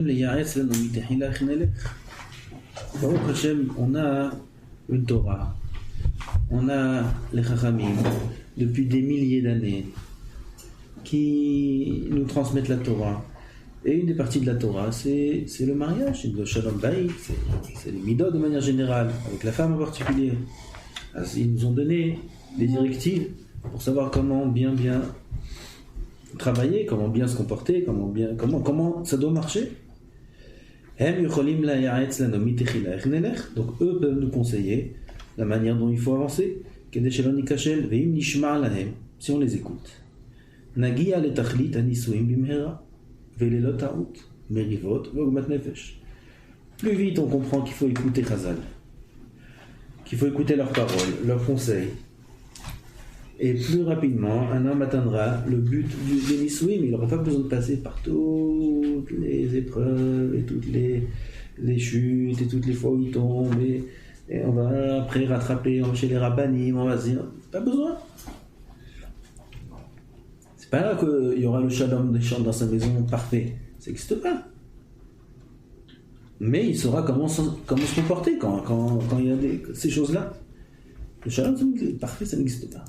Les Yaretz, là, Baruch Hashem, on a une Torah, on a les Chachamim depuis des milliers d'années qui nous transmettent la Torah. Et une des parties de la Torah, c'est le mariage, c'est le Shalom Bayit, c'est les Midot de manière générale, avec la femme en particulier. Alors, ils nous ont donné des directives pour savoir comment bien travailler, comment bien se comporter, comment ça doit marcher. Donc eux peuvent nous conseiller la manière dont il faut avancer. Si on les écoute. Plus vite on comprend qu'il faut écouter Chazal, qu'il faut écouter leurs paroles, leurs conseils, et plus rapidement un homme atteindra le but des Nisouim. Il n'aura pas besoin de passer par toutes les épreuves et toutes les chutes et toutes les fois où il tombe, et on va après rattraper chez les rabbanim, on va se dire pas besoin. C'est pas là qu'il y aura le shalom des chants dans sa maison parfait, ça n'existe pas. Mais il saura comment se comporter quand il y a ces choses-là. Le shalom parfait, ça n'existe pas.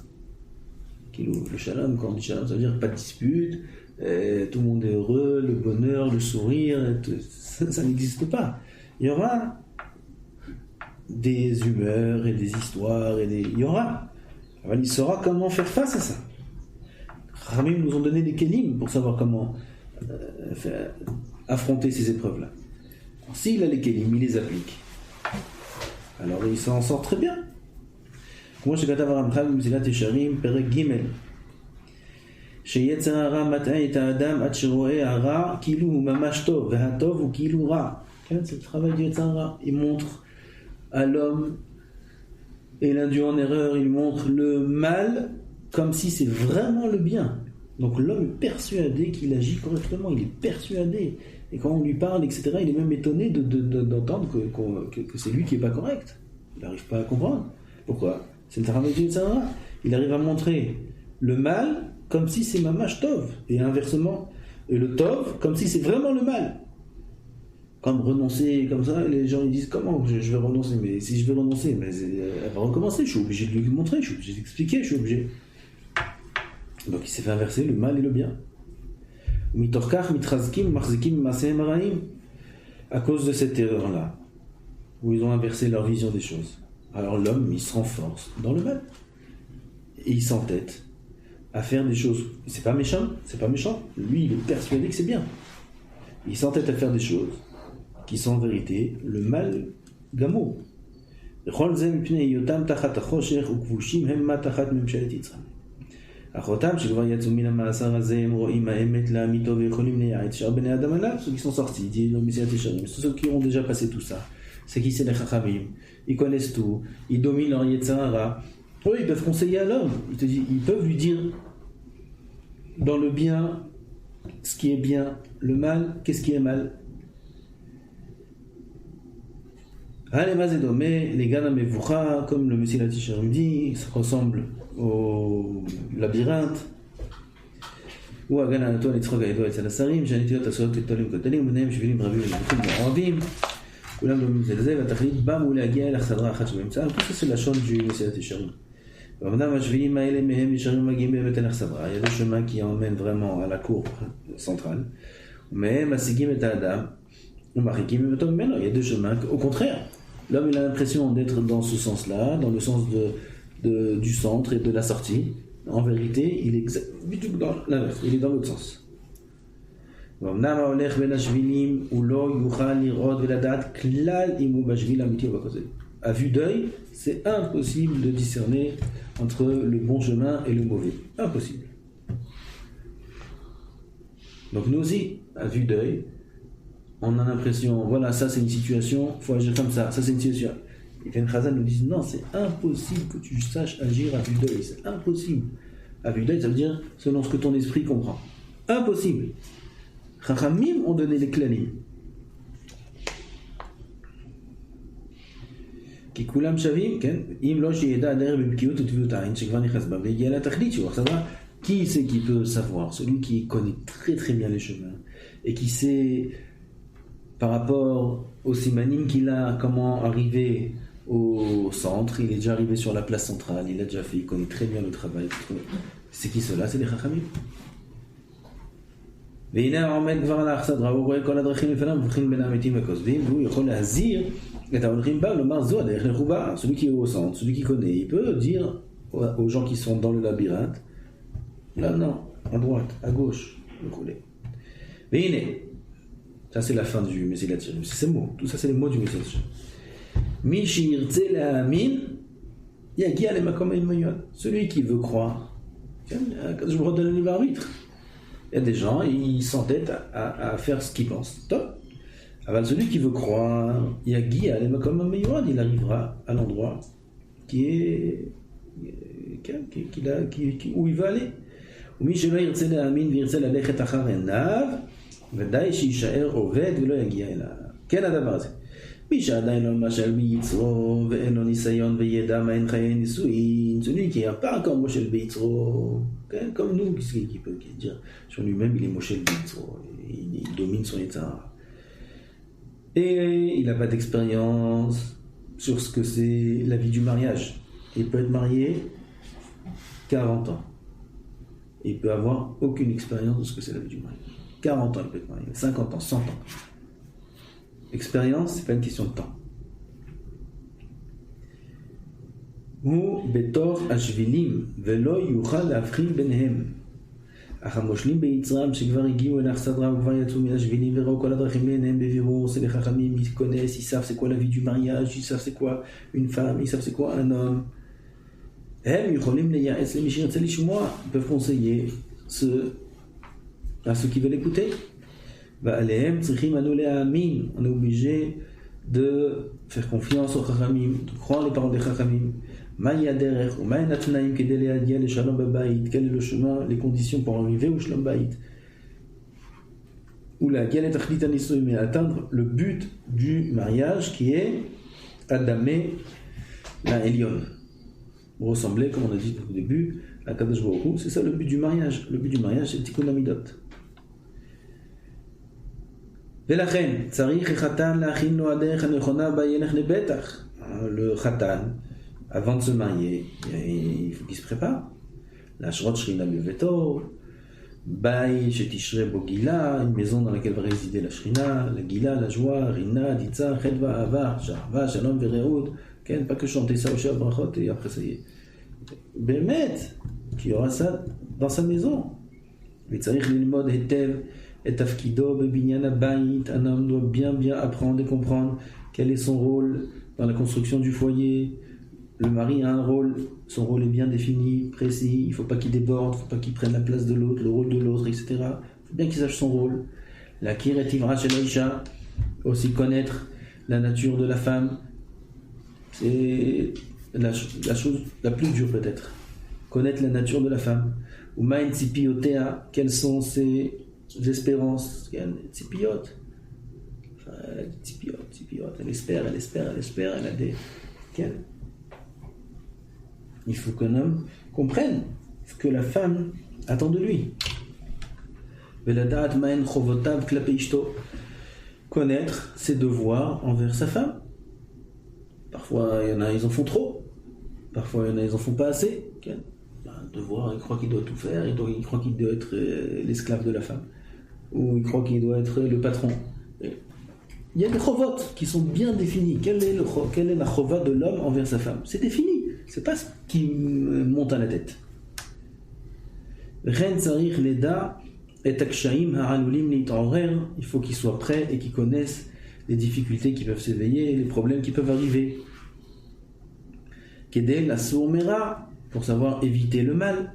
Le shalom, quand on dit shalom, ça veut dire pas de dispute, tout le monde est heureux, le bonheur, le sourire, ça n'existe pas. Il y aura des humeurs et des histoires, il y aura. Alors, il saura comment faire face à ça. Ramim nous ont donné des kelim pour savoir comment affronter ces épreuves-là. Alors, s'il a les kelim, il les applique, alors il s'en sort très bien. כמו שכתב הרמח"ל במסילת ישרים, פרק ג' שיצר הרע מטעה את האדם עד שרואה הרע כאילו הוא ממש טוב, והטוב הוא כאילו רע. C'est le travail du יצר הרע. Il montre à l'homme et l'induit en erreur, il montre le mal comme si c'est vraiment le bien. Donc l'homme est persuadé qu'il agit correctement, il est persuadé. Et quand on lui parle, etc., il est même étonné d'entendre que c'est lui qui n'est pas correct. Il n'arrive pas à comprendre. Pourquoi ? C'est le travail du Yetzer Hara. Il arrive à montrer le mal comme si c'est mamash tov, et inversement, et le tov comme si c'est vraiment le mal. Comme renoncer comme ça, les gens ils disent comment je vais renoncer, mais si je vais renoncer, mais elle va recommencer, je suis obligé de lui montrer, je suis obligé d'expliquer, je suis obligé. Donc il s'est fait inverser le mal et le bien. À cause de cette erreur-là, où ils ont inversé leur vision des choses. Alors l'homme, il se renforce dans le mal. Et il s'entête à faire des choses. C'est pas méchant. Lui, il est persuadé que c'est bien. Il s'entête à faire des choses qui sont en vérité le mal gamo. Ceux qui sont sortis, dit ceux qui ont déjà passé tout ça. C'est qui c'est les Chachamim, ils connaissent tout, ils dominent leur Yetzer Hara. Oui, ils peuvent conseiller à l'homme, ils peuvent lui dire dans le bien ce qui est bien, le mal, qu'est-ce qui est mal. Allez, mais les Gana Mevoucha, comme le Messilat Yesharim dit, ça ressemble au labyrinthe. Ou à Gana Anatol et Tzroga Edo et Salasarim, Janitiot Asot et Tolim Kotalim, Menem, Shvilim, Bravim, et Moravim. Tout ça c'est la chose du Messilat Yesharim. Il y a deux chemins qui emmènent vraiment à la cour centrale. Mais il y a deux chemins au contraire. L'homme il a l'impression d'être dans ce sens-là, dans le sens du centre et de la sortie. En vérité, il est dans l'inverse, il est dans l'autre sens. À vue d'œil, c'est impossible de discerner entre le bon chemin et le mauvais. Impossible. Donc nous aussi, à vue d'œil, on a l'impression, voilà, ça c'est une situation, il faut agir comme ça c'est une situation. Et Ken Chazal nous dit, non, c'est impossible que tu saches agir à vue d'œil, c'est impossible. À vue d'œil, ça veut dire selon ce que ton esprit comprend. Impossible. Chachamim ont donné les klalim. כי כולם שווים, כן? אם לא שידע הדרך בבקיאות וטביעות העין שכבר נכנס בה והגיע לתכלית שהוא savoir qui c'est qui peut savoir, celui qui connaît très très bien les chemins et qui sait par rapport au simanim qu'il a, comment arriver au centre. Il est déjà arrivé sur la place centrale, il a déjà fait, il connaît très bien le travail. C'est qui cela? C'est les Chachamim. והנה עומד כבר על האכסדרה, הוא רואה כל הדרכים לפניו מבחין בין האמיתים והכוזבים, והוא יכול להזהיר את ההולכים בה ולומר זו הדרך לחובה. Celui qui est au centre, celui qui connaît, il peut dire aux gens qui sont dans le labyrinthe, là non, à droite, à gauche, וכו'. והנה, ça c'est la fin du Messilat Shirim, c'est ces mots, tout ça c'est les mots du Messilat Shirim. מי שירצה להאמין יגיע למקום המיועד. Celui qui veut croire, je vous redonne le libre arbitre. Il y a des gens, ils s'entêtent à faire ce qu'ils pensent. Top. Alors celui qui veut croire, il y a Guy, il arrivera à l'endroit où il va aller. ומי שלא ירצה להאמין וירצה ללכת אחר עיניו, ודאי שיישאר עובד ולא יגיע אליו. כן הדבר הזה. מי שעדיין לא משל ביצרו ואין לו ניסיון וידע מה אין חיי נישואין, celui qui n'a pas encore moshel ביצרו, comme nous, qui peut dire sur lui-même il est moshel ביצרו, il domine son état. Et il n'a pas d'expérience sur ce que c'est la vie du mariage. Il peut être marié 40 ans. Il peut avoir aucune expérience de ce que c'est la vie du mariage. 40 ans il peut être marié, 50 ans, 100 ans. Expérience, c'est pas une question de temps. הוא בתוך השבילים ולא יוכל להבחין ביניהם. אך המושלים ביצרם שכבר הגיעו אל האכסדרה וכבר יצאו מן השבילים וראו כל הדרכים לעיניהם בבירור, c'est les חכמים, ils connaissent, ils savent c'est quoi la vie du mariage, ils savent c'est quoi une femme, ils savent c'est quoi un homme. הם יכולים לייעץ למי שירצה לשמוע, ils peuvent conseiller à ceux qui veulent écouter. ועליהם צריכים אנו להאמין, on est obligé de faire confiance aux חכמים, de croire les paroles des חכמים. מהי הדרך ומהן התנאים כדי להגיע לשלום בבית, quel est le chemin, les conditions pour arriver au שלום בית. ולהגיע לתכלית הנישואים, et atteindre le but du mariage qui est Adamé la Elion. Ressembler, comme on a dit au début, à Kadosh Baruch Hu, c'est ça le but du mariage. Le but du mariage, c'est Tikkun Hamidot. ולכן צריך החתן להכין לו הדרך הנכונה בה ילך לבטח. Le khatan, avant de se marier, il faut qu'il se prépare. להשרות שכינה בביתו, בית שתשרה בו גילה, une maison dans laquelle va résider la shrina, la גילה, la joie, רינה, דיצה, חדווה, אהבה, שאהבה, שלום ורעות, כן, pas que chanter ça au chef brachot et après ça y est. באמת, qu'il y aura ça dans sa maison. וצריך ללמוד היטב et tafkido bebinyan abayit, un homme doit bien apprendre et comprendre quel est son rôle dans la construction du foyer. Le mari a un rôle, son rôle est bien défini, précis, il ne faut pas qu'il déborde, il ne faut pas qu'il prenne la place de l'autre, le rôle de l'autre, etc. Il faut bien qu'il sache son rôle. La kiret ivra shel haisha, aussi connaître la nature de la femme, c'est la chose la plus dure peut-être. Connaître la nature de la femme. Ou ma'en tzipiotea, quelles sont ses espérances, tzipiyot, elle espère, elle a des... Il faut qu'un homme comprenne ce que la femme attend de lui. Connaître ses devoirs envers sa femme. Parfois, il y en a, ils en font trop. Parfois, il y en a, ils en font pas assez. Un devoir, il croit qu'il doit tout faire, il croit qu'il doit être l'esclave de la femme. Ou il croit qu'il doit être le patron. Il y a des chovot qui sont bien définis. Quelle est la chova de l'homme envers sa femme? C'est défini. C'est pas ce qui monte à la tête. Il faut qu'ils soient prêts et qu'ils connaissent les difficultés qui peuvent s'éveiller, les problèmes qui peuvent arriver. Kedel la sourmera, pour savoir éviter le mal.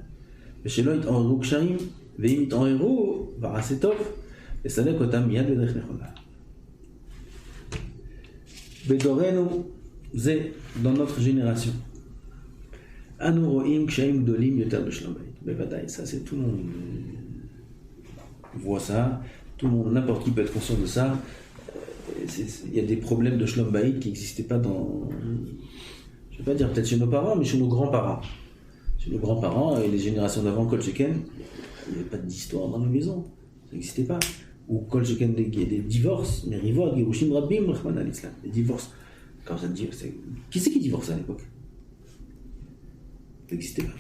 Dans notre génération, ça c'est tout le monde voit ça, tout le monde, n'importe qui peut être conscient de ça. Il y a des problèmes de Shlom Bayit qui n'existaient pas dans, je ne vais pas dire peut-être chez nos parents, mais chez nos grands-parents. Chez nos grands-parents et les générations d'avant, Kol Sheken, il n'y avait pas d'histoire dans nos maisons, ça n'existait pas. ou kol sheken des divorces, mais rivot, girushim rabim, rachmana l'islam, des divorces. Quand ça dit, qui c'est qui divorçait à l'époque? Ça n'existait pas.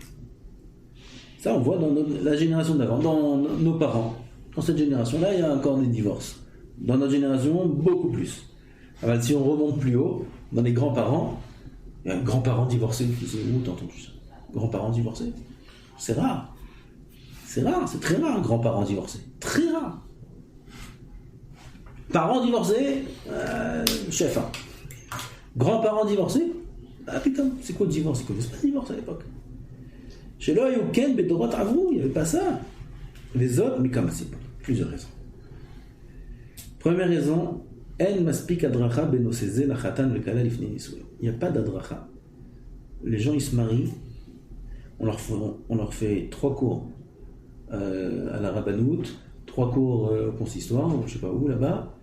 Ça, on voit dans la génération d'avant, dans nos parents. Dans cette génération-là, il y a encore des divorces. Dans notre génération, beaucoup plus. Alors, si on remonte plus haut, dans les grands-parents, il y a un grand-parent divorcé. Où t'as entendu ça? Grands-parents divorcés? C'est rare. C'est rare, c'est très rare, un grand-parent divorcé. Très rare. Parents divorcés, chef. Hein. Grands-parents divorcés, ah putain, c'est quoi le divorce? Ils connaissent pas le divorce à l'époque. Chez l'œil ou Ken, Bedorot Avrou, il n'y avait pas ça. Les autres, mais comme c'est plusieurs raisons. Première raison, En maspik adracha benoseze la khatan le kala lifnei nisoué. Il n'y a pas d'adracha. Les gens ils se marient, on leur fait 3 cours à la rabbanout, 3 cours au consistoire, je sais pas où là-bas.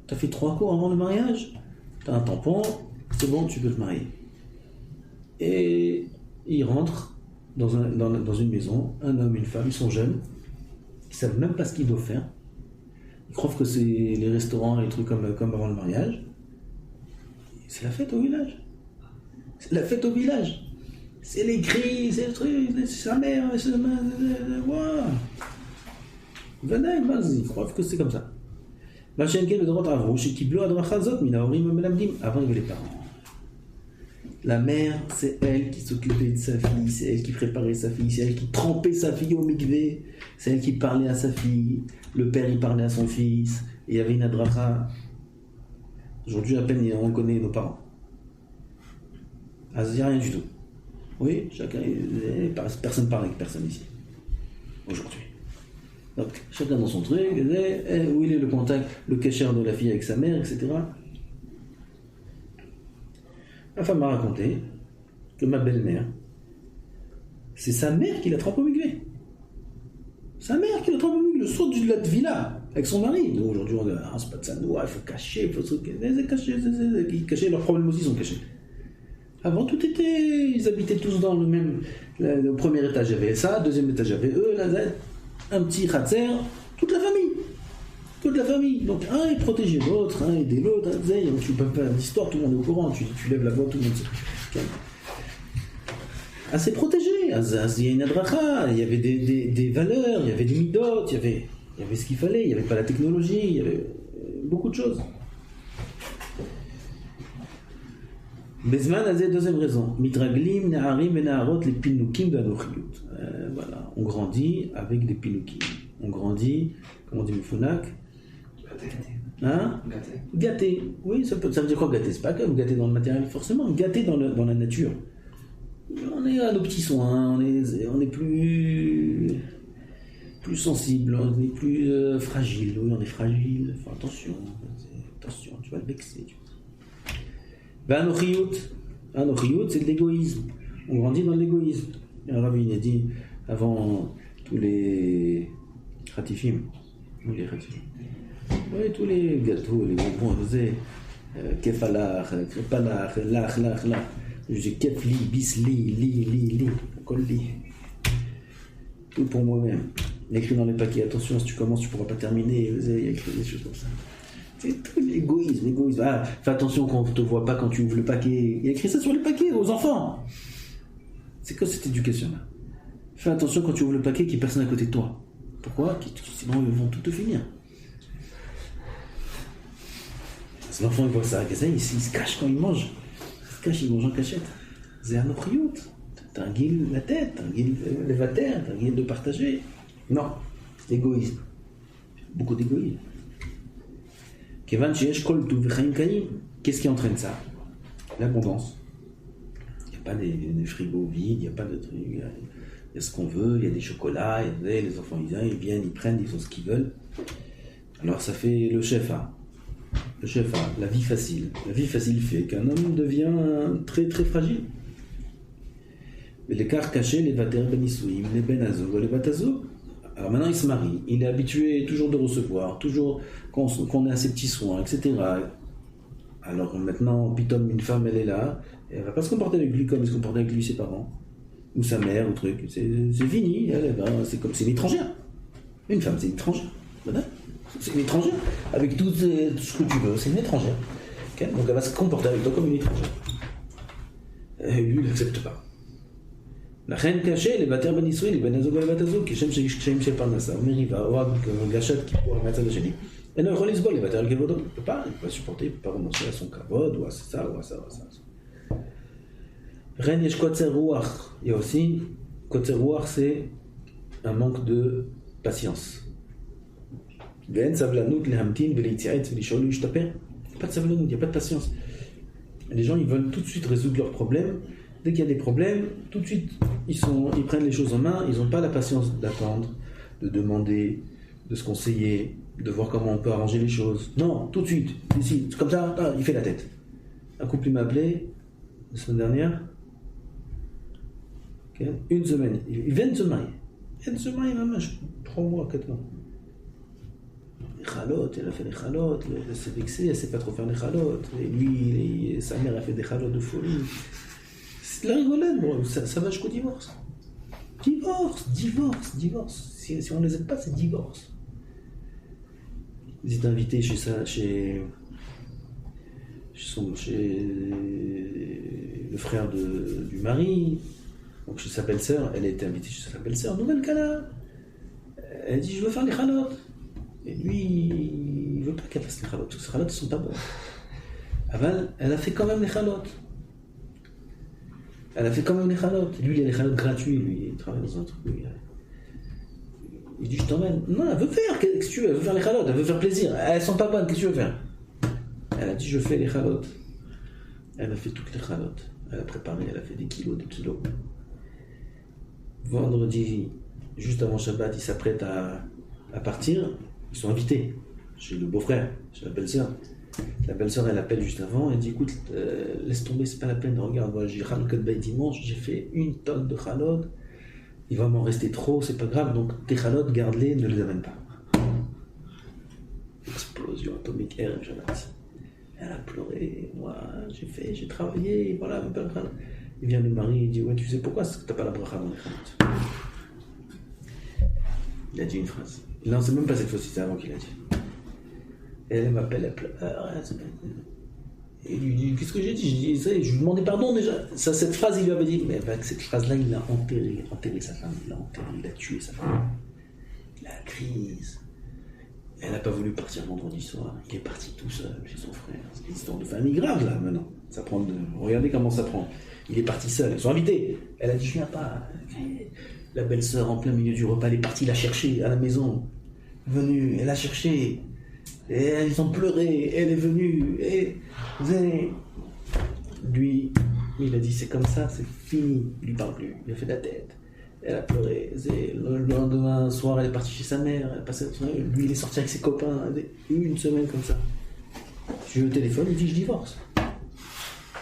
T'as fait 3 cours avant le mariage, t'as un tampon, c'est bon, tu peux te marier. Et ils rentrent dans une maison, un homme, une femme, ils sont jeunes, ils savent même pas ce qu'ils doivent faire. Ils croient que c'est les restaurants et les trucs comme avant le mariage. C'est la fête au village. C'est la fête au village. C'est les cris, c'est le truc, c'est sa mère, c'est waouh. Ils croient que c'est comme ça. Avant, il y avait les parents. La mère, c'est elle qui s'occupait de sa fille, c'est elle qui préparait sa fille, c'est elle qui trempait sa fille au mikvé, c'est elle qui parlait à sa fille, le père il parlait à son fils, et il y avait une adracha. Aujourd'hui, à peine on connaît nos parents. Ah, il n'y a rien du tout. Oui, personne ne parle avec personne ici, aujourd'hui. Donc, chacun dans son truc, où il est le contact, le kécher de la fille avec sa mère, etc. Ma femme m'a raconté que ma belle-mère, c'est sa mère qui l'a trempé au mikvé. Sa mère qui l'a trempé au mikvé, le saut de la villa avec son mari. Nous, aujourd'hui, on dit, c'est pas de ça, il faut cacher, il faut cacher, leurs problèmes aussi sont cachés. Avant, tout était, ils habitaient tous dans le même, le premier étage, il y avait ça, deuxième étage, il y avait eux, là, un petit khatser, toute la famille. Toute la famille. Donc, un est protégé l'autre, un aidait l'autre, tu peux faire l'histoire, tout le monde est au courant, tu lèves la voix, tout le monde se... Ah, c'est protégé, il y a une adracha, il y avait des valeurs, il y avait des midot, il y avait ce qu'il fallait, il n'y avait pas la technologie, il y avait beaucoup de choses. Bezman a deuxième raison. Mitraglim, Naharim et Naharot, les pinukim de Anochiyut. Voilà, on grandit avec des pinukim. On grandit, comment on dit Moufonak? Hein? Gâté. Oui, ça veut dire quoi gâté? C'est pas comme gâté dans le matériel, forcément. Gâté dans la nature. On est à nos petits soins, on est plus sensible, on est plus fragile. Oui, on est fragile. Enfin, attention, tu vas le vexer. Anochiyut, c'est de l'égoïsme. On grandit dans l'égoïsme. Et alors, il a dit avant tous les khatifim. Oui, tous les gâteaux, les bonbons, on faisait kefalach, krepalach, lach. J'ai kefli, bisli, li, kolli. Tout pour moi-même. Il y a écrit dans les paquets, attention, si tu commences, tu ne pourras pas terminer. Il y a écrit des choses comme ça. C'est tout l'égoïsme. Ah, fais attention quand on ne te voit pas quand tu ouvres le paquet. Il y a écrit ça sur les paquets, aux enfants. C'est quoi cette éducation-là? Fais attention quand tu ouvres le paquet qu'il n'y ait personne à côté de toi. Pourquoi? Sinon, ils vont tout te finir. Les enfants, ils voient ça, ils se cachent quand ils mangent. Ils mangent en cachette. C'est un opriout. T'as un guil la tête, t'as un guil l'évater, t'as un guil de partager. Non, c'est l'égoïsme. Beaucoup d'égoïsme. Qu'est-ce qui entraîne ça? L'abondance. Il n'y a pas des frigos vides, il n'y a pas de trucs. Il y a ce qu'on veut, il y a des chocolats, les enfants ils viennent, ils prennent, ils font ce qu'ils veulent. Alors ça fait le chef. Le chef, la vie facile. La vie facile fait qu'un homme devient très très fragile. Mais l'écart caché, les vater benisouim, les benazo, les batazo. Alors maintenant il se marie, il est habitué toujours de recevoir, toujours qu'on ait ses petits soins, etc. Alors maintenant, pitom, une femme elle est là, elle ne va pas se comporter avec lui comme elle se comportait avec lui ses parents, ou sa mère, ou truc. C'est fini, c'est une étrangère. Une femme, c'est une étrangère. Voilà. C'est une étrangère, avec tout ce que tu veux, c'est une étrangère. Okay? Donc elle va se comporter avec toi comme une étrangère. Et lui, il n'accepte pas. לכן קשה לוותר בנישואין לבן הזוג ולבת הזוג, כשם שיש קשיים של פרנסה ומריבה או הגשת כיפור מהצד השני, אינו יכול לסבול לוותר על כבודו. Il peut pas supporter, il peut pas renoncer à son kavod, ou à ça, ou à ça, ou à ça. Ren יש קוצר רוח. Il y a aussi, קוצר רוח, c'est un manque de patience. ואין סבלנות להמתין ולהתייעץ ולשאול ולהשתפר. Il n'y a pas de סבלנות, il n'y a pas de patience. Les gens, ils veulent tout de suite résoudre leurs problèmes. Dès qu'il y a des problèmes, tout de suite, ils prennent les choses en main, ils n'ont pas la patience d'attendre, de demander, de se conseiller, de voir comment on peut arranger les choses. Non, tout de suite, ici, comme ça, il fait la tête. Un couple m'a appelé, la semaine dernière, okay, une semaine, ils viennent de se marier. Ils viennent de se marier, maman, 3 mois, 4 mois. Les chalotes, elle a fait des chalotes, elle s'est vexée, elle ne sait pas trop faire des chalotes. Et lui, sa mère a fait des chalotes de folie. C'est de la rigolade, bon, ça va jusqu'au divorce. Divorce. Si on ne les aide pas, c'est divorce. Ils étaient invités chez le frère du mari, donc chez sa belle-sœur. Elle a été invitée chez sa belle-sœur, nouvelle cala. Elle dit je veux faire les chalotes. Et lui, il ne veut pas qu'elle fasse les chalotes, parce que les chalotes ne sont pas bonnes. Aval, elle a fait quand même les chalotes. Elle a fait quand même les chalotes. Lui, il a les chalotes gratuits, lui, il travaille dans un truc. Il dit, je t'emmène. Non, elle veut faire, qu'est-ce que tu veux? Elle veut faire les chalotes, elle veut faire plaisir. Elles sont pas bonnes, qu'est-ce que tu veux faire? Elle a dit, je fais les chalotes. Elle a fait toutes les chalotes. Elle a préparé, elle a fait des kilos. Vendredi, juste avant Shabbat, ils s'apprêtent à partir. Ils sont invités chez le beau-frère, chez la belle-sœur. La belle-sœur, elle appelle juste avant, elle dit écoute, laisse tomber, c'est pas la peine, regarde, moi j'ai Hanouka de Baï dimanche, j'ai fait 1 tonne de chalot, il va m'en rester trop, c'est pas grave, donc tes chalots, garde-les, ne les amène pas. Explosion atomique, Erev Shabbat. Elle a pleuré, moi j'ai travaillé, voilà, même pas le chalot. Il vient le mari, il dit ouais, tu sais pourquoi est-ce que t'as pas la bracha dans les chalots? Il a dit une phrase. Non, c'est même pas cette fois-ci, c'est avant qu'il a dit. Elle m'appelle, elle pleure. Et lui dit, qu'est-ce que j'ai dit? Je lui demandais pardon déjà. Cette phrase, il lui avait dit, mais avec cette phrase-là, il a enterré sa femme, il a tué sa femme. La crise. Elle n'a pas voulu partir vendredi soir. Il est parti tout seul chez son frère. C'est une histoire de famille grave là maintenant. Regardez comment ça prend. Il est parti seul. Ils sont invités. Elle a dit, je viens pas. La belle-sœur en plein milieu du repas, elle est partie la chercher à la maison. Venue, elle l'a cherché. Et ils ont pleuré, elle est venue, et lui, il a dit c'est comme ça, c'est fini, il lui parle plus, il a fait de la tête, elle a pleuré, le lendemain soir elle est partie chez sa mère, elle a passé lui il est sorti avec ses copains, 1 semaine comme ça. Je lui ai au téléphone, il dit je divorce.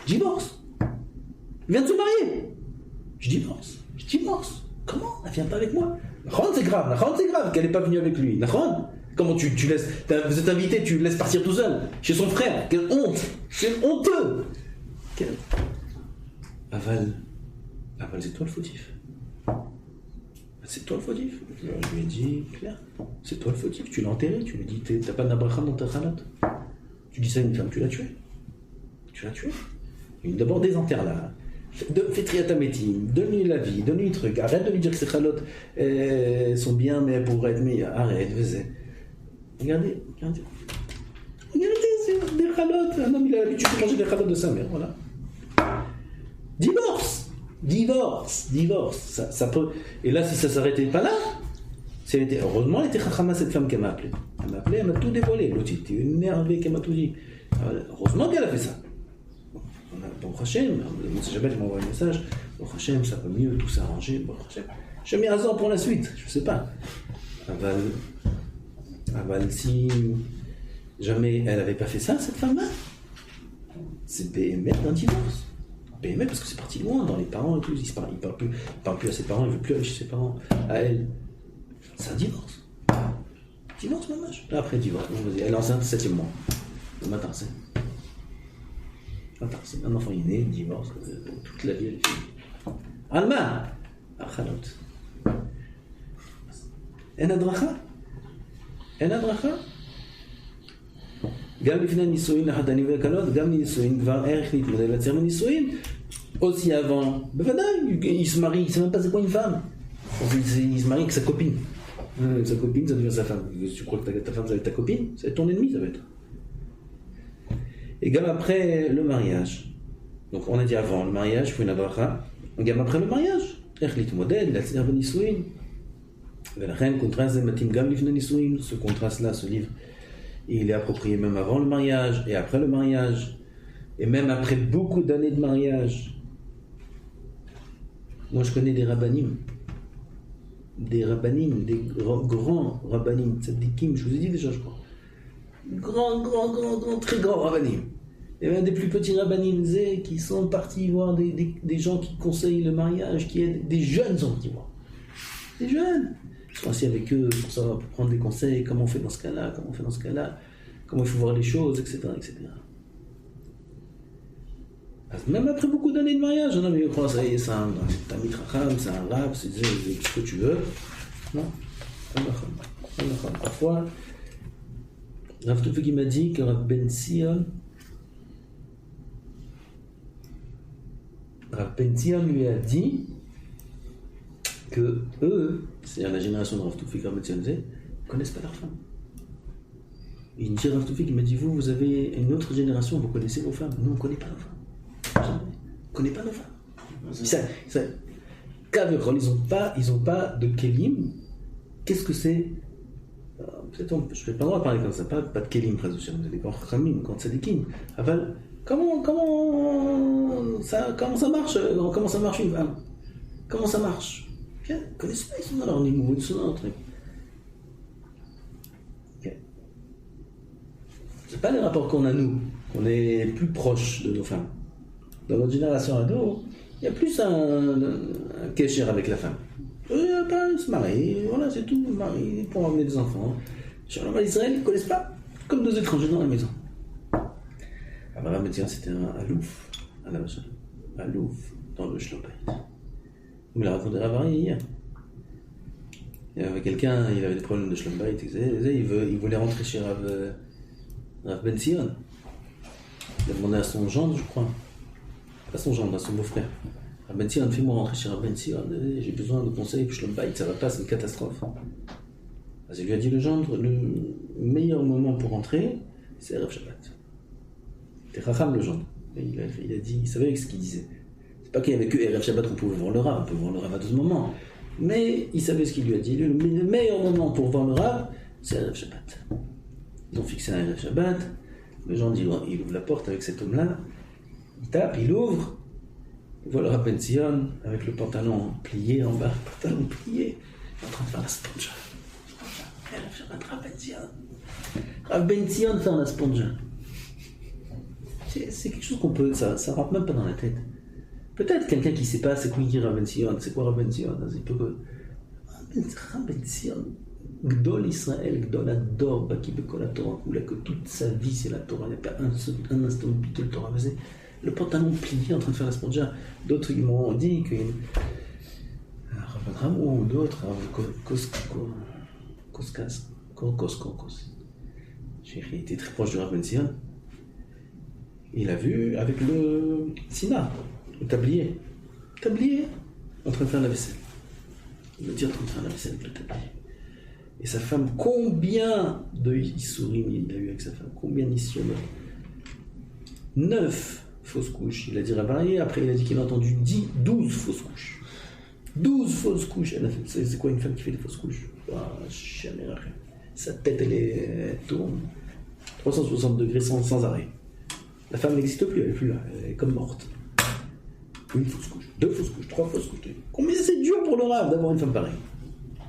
Il vient de se marier. Je divorce. Comment? Elle vient pas avec moi. C'est grave qu'elle n'est pas venue avec lui. Comment tu laisses... Vous êtes invité, tu le laisses partir tout seul, chez son frère. Quelle honte! C'est honteux! Aval, c'est toi le fautif. C'est toi le fautif. Je lui ai dit, Claire, c'est toi le fautif. Tu l'as enterré, tu lui dis, t'as pas d'abraham dans ta khalat. Tu dis ça à une femme, tu l'as tué. D'abord désenterre-la. Fais triatamétime, donne-lui la vie, donne-lui le truc. Arrête de lui dire que ces chalots sont bien, mais pour être meilleurs. Arrête, vas-y. Regardez, c'est des chalotes. Un homme, il a l'habitude de manger des chalotes de sa mère, voilà. Divorce. Ça peut... Et là, si ça s'arrêtait pas là, heureusement, elle était chachama, cette femme qu'elle m'a appelée. Elle m'a tout dévoilé. L'autre, il était énervé qu'elle m'a tout dit. Heureusement qu'elle a fait ça. Bon Hachem, le Shabbat, il m'a envoyé un message. Bon Hachem, ça va mieux, tout s'est arrangé. Bon Hachem. J'ai mis un an pour la suite, je sais pas. Aval, si jamais elle n'avait pas fait ça, cette femme-là, c'est BMR d'un divorce. BMR parce que c'est parti loin, dans les parents et tout. Il parle plus à ses parents, il veut plus aller chez ses parents. À elle, c'est un divorce. Divorce, maman. Après, divorce. Elle est enceinte, 7e mois. Le matin, c'est un enfant est né, divorce, toute la vie elle est finie. Alma, Achalot. En adracha. גם לפני הנישואין לחתנים והכלות, גם לנישואין כבר איך להתמודד לציר בנישואין, aussi avant, בוודאי, il se marie, il sait même pas c'est quoi une femme, il se marie avec sa copine. Sa copine, ça devient sa femme. Tu crois que ta femme, ça va être ta copine? Ça va être ton ennemi, ça va être. Et gamme après le mariage. Donc on a dit avant le mariage, il faut une abracha. Gamme après le mariage. Echlit modèle, la tzir benisuin. La reine contraste de matim gam lifne nisuin. Ce contraste-là, ce livre, il est approprié même avant le mariage et après le mariage. Et même après beaucoup d'années de mariage. Moi je connais des rabbanim. Des grands rabbanim, tzadikim, je vous ai dit déjà, je crois. Grand, très grands rabbanim. Et même des plus petits rabbanim qui sont partis voir des gens qui conseillent le mariage, qui aident des jeunes sont partis voir. Des jeunes. Ils sont assis avec eux pour savoir, pour prendre des conseils, comment on fait dans ce cas-là, comment il faut voir les choses, etc. Même après beaucoup d'années de mariage, on a vu, ça y est, c'est un mitracham, c'est un rab, c'est ce que tu veux. Non, parfois, Rav Toufik m'a dit que Rav Ben Sion lui a dit que eux, c'est-à-dire la génération de Rav Toufik, Rav Ben Sion, ne connaissent pas leur femme. Il dit Rav Toufik, il m'a dit, vous avez une autre génération, vous connaissez vos femmes. Nous, on ne connaît pas nos femmes. On ne connaît pas nos femmes. Ils n'ont pas de kelim. Qu'est-ce que c'est? Peut-être je ne vais pas le droit de parler comme ça, pas de kelim, vous avez des khamim, quand c'est des kim. Comment ça marche? Comment ça marche une femme? Comment ça marche? Ils ne connaissent pas, ils sont dans leur niveau, ils sont dans leur truc. Ce n'est pas les rapports qu'on a nous, on est plus proches de nos femmes. Dans notre génération ado, il y a plus un kécher avec la femme. Ils se marient, voilà, c'est tout, ils se marient pour emmener des enfants. Chez l'Israël, ils ne connaissent pas, comme deux étrangers dans la maison. Abraham me dit, c'était un alouf, alouf dans le Shlom Bayit. Il me l'a raconté à hier. Il y avait quelqu'un, il avait des problèmes de Shlom Bayit, il voulait rentrer chez Rav Ben Sion. Il a demandé à son gendre, je crois. Pas son gendre, à son beau-frère. Rav Ben Sion, fais-moi rentrer chez Rav Ben Sion, j'ai besoin de conseils pour Shlom Bayit, ça va pas, c'est une catastrophe. Alors, il lui a dit le gendre, le meilleur moment pour rentrer, c'est Erev Shabbat. C'était Racham le gendre. Il a dit, il savait ce qu'il disait. C'est pas qu'il n'y avait que Erev Shabbat qu'on pouvait voir le Rav, on peut voir le Rav à 12 moments. Mais il savait ce qu'il lui a dit. Le meilleur moment pour voir le Rav, c'est Erev Shabbat. Ils ont fixé un Erev Shabbat. Le gendre, il ouvre la porte avec cet homme-là. Il tape, il ouvre. Il voit le Rav Ben Sion avec le pantalon plié en bas. Le pantalon plié. Il est en train de faire la sponja. Erev Shabbat, Rav Ben Sion. Rav Ben Sion faire la sponja. C'est quelque chose qu'on peut, ça rentre même pas dans la tête. Peut-être quelqu'un qui ne sait pas c'est quoi Rav Ben Sion, c'est quoi Rav Ben Sion, c'est peu que Rav Ben Sion, Gdol Israël, Gdol Ador, Baki Bekol Torah, que toute sa vie c'est la Torah, il n'y a pas un instant de pitié le Torah. Le pantalon plié en train de faire la sponja. D'autres ils m'ont dit que Rav Ramon ou d'autres, Koskas, j'ai été très proche de Rav Ben Sion. Il a vu avec le Sina, le tablier, en train de faire la vaisselle. Il me dit en train de faire la vaisselle avec le tablier. Et sa femme, combien de Issourim il a eu avec sa femme? Combien d'Issoum? 9 fausses couches. Il a dit Rabbi, après il a dit qu'il a entendu 12 fausses couches. 12 fausses couches. C'est quoi une femme qui fait des fausses couches? Jamais rien. Sa tête, elle tourne 360 degrés sans arrêt. La femme n'existe plus, elle est plus là, elle est comme morte. Une fausse couche, 2 fausses couches, 3 fausses couches. Combien c'est dur pour le Rav d'avoir une femme pareille?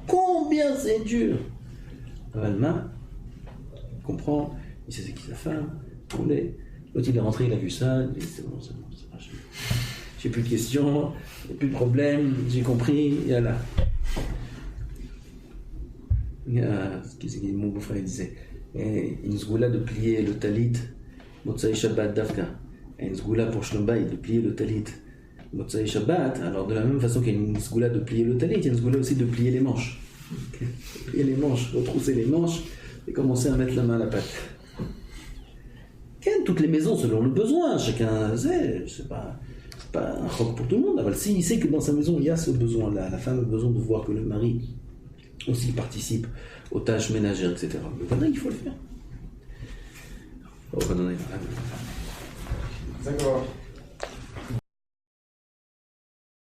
Combien c'est dur? Alma comprend, il sait c'est qui sa femme, l'autre il est rentré, il a vu ça, il dit c'est bon, j'ai plus de questions, il n'y a plus de problème, j'ai compris, et là. Mon beau-frère il disait, une zgoula de plier le talit. Motsai Shabbat Davka, il y a une sgoula pour Shlom Bayit de plier le talit. Motsai Shabbat, alors de la même façon qu'il y a une sgoula de plier le talit, il y a une sgoula aussi de plier les manches. Plier les manches, retrousser les manches et commencer à mettre la main à la pâte. toutes les maisons selon le besoin, chacun sait, c'est pas un choc pour tout le monde. Alors, s'il sait que dans sa maison il y a ce besoin-là, la femme a besoin de voir que le mari aussi participe aux tâches ménagères, etc. Mais voilà, il faut le faire. D'accord.